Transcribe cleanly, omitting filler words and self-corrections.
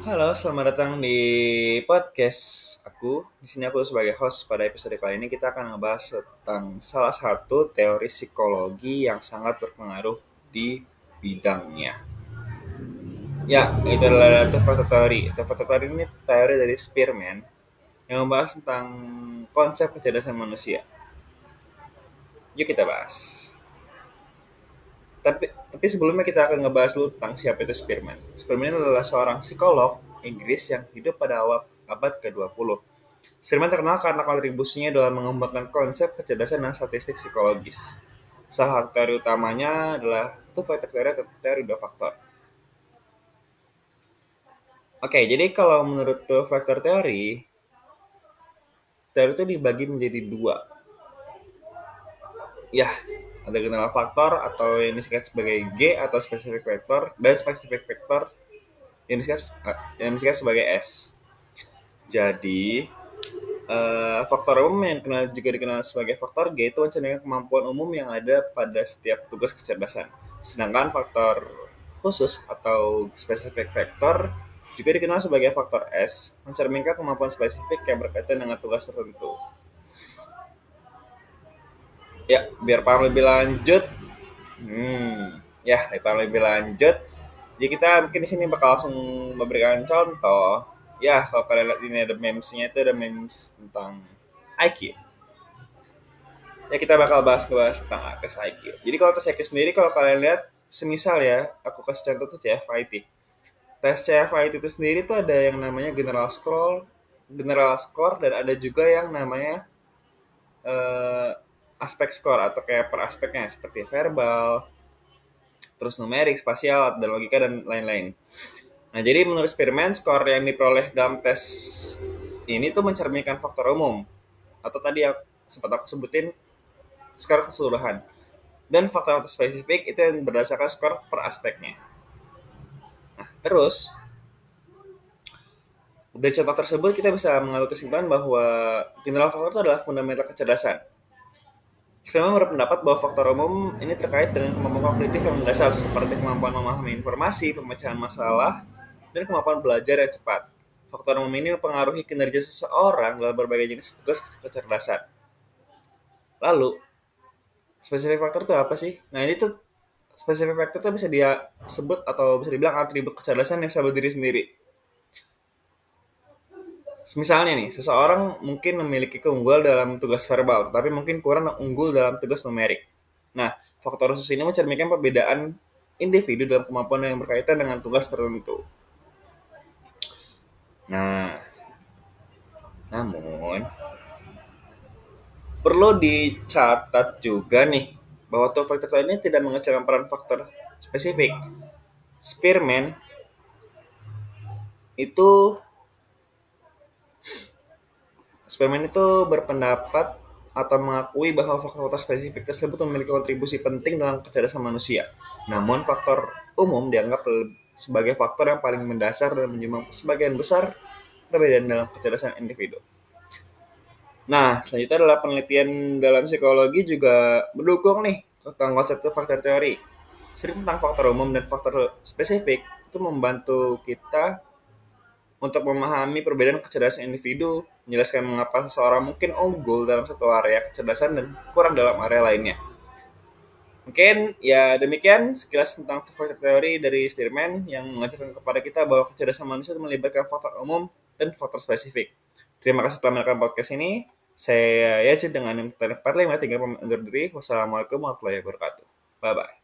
Halo, selamat datang di podcast aku. Di sini aku sebagai host. Pada episode kali ini kita akan ngebahas tentang salah satu teori psikologi yang sangat berpengaruh di bidangnya. Ya, itu adalah two-factor theory. Two-factor theory ini teori dari Spearman yang membahas tentang konsep kecerdasan manusia. Yuk kita bahas. Tapi sebelumnya kita akan ngebahas dulu tentang siapa itu Spearman. Spearman adalah seorang psikolog Inggris yang hidup pada awal abad ke-20. Spearman terkenal karena kontribusinya dalam mengembangkan konsep kecerdasan dan statistik psikologis. Salah satu teori utamanya adalah two factor theory atau teori dua faktor. Oke, jadi kalau menurut two factor teori, teori itu dibagi menjadi dua. Ya, ada general faktor atau yang disingkat sebagai G atau specific factor dan specific factor yang disingkat sebagai S. Jadi, faktor umum yang juga dikenal sebagai faktor G itu mencerminkan kemampuan umum yang ada pada setiap tugas kecerdasan. Sedangkan faktor khusus atau specific factor juga dikenal sebagai faktor S, mencerminkan kemampuan spesifik yang berkaitan dengan tugas tertentu. Ya, biar paham lebih lanjut, biar paham lebih lanjut, jadi kita mungkin di sini bakal langsung memberikan contoh. Ya, kalau kalian lihat ini ada memesnya itu ada memes tentang IQ. Ya kita bakal bahas tentang tes IQ. Jadi kalau tes IQ sendiri kalau kalian lihat semisal ya, aku kasih contoh tuh CFIT. Tes CFIT itu sendiri tuh ada yang namanya general score dan ada juga yang namanya eh, aspek score atau kayak per aspeknya seperti verbal, terus numerik, spasial, dan logika dan lain-lain. Nah, jadi menurut Spearman, skor yang diperoleh dalam tes ini tuh mencerminkan faktor umum atau tadi yang sempat aku sebutin skor keseluruhan. Dan faktor spesifik itu yang berdasarkan skor per aspeknya. Nah, terus dari contoh tersebut kita bisa mengambil kesimpulan bahwa general faktor itu adalah fundamental kecerdasan. Spearman berpendapat bahwa faktor umum ini terkait dengan kemampuan kognitif yang mendasar seperti kemampuan memahami informasi, pemecahan masalah, dan kemampuan belajar yang cepat. Faktor umum ini mempengaruhi kinerja seseorang dalam berbagai jenis tugas kecerdasan. Lalu, spesifik faktor itu apa sih? Nah, ini tuh spesifik factor itu bisa dia sebut atau bisa dibilang atribut kecerdasan yang bisa berdiri sendiri. Misalnya nih, seseorang mungkin memiliki keunggulan dalam tugas verbal, tetapi mungkin kurang unggul dalam tugas numerik. Nah, faktor khusus ini mencerminkan perbedaan individu dalam kemampuan yang berkaitan dengan tugas tertentu. Nah, namun perlu dicatat juga nih bahwa two factor ini tidak mengecilkan peran faktor spesifik. Spearman itu Spearman itu berpendapat atau mengakui bahwa faktor spesifik tersebut memiliki kontribusi penting dalam kecerdasan manusia. Namun faktor umum dianggap sebagai faktor yang paling mendasar dan menyumbang sebagian besar perbedaan dalam kecerdasan individu. Nah, selanjutnya adalah penelitian dalam psikologi juga mendukung nih tentang konsep faktor teori. Sering tentang faktor umum dan faktor spesifik itu membantu kita untuk memahami perbedaan kecerdasan individu, menjelaskan mengapa seseorang mungkin unggul dalam satu area kecerdasan dan kurang dalam area lainnya. Mungkin ya demikian sekilas tentang faktor teori dari Spearman yang mengajarkan kepada kita bahwa kecerdasan manusia itu melibatkan faktor umum dan faktor spesifik. Terima kasih telah menonton podcast ini. Saya Yazid dengan 45 undur diri. Wassalamualaikum warahmatullahi wabarakatuh. Bye-bye.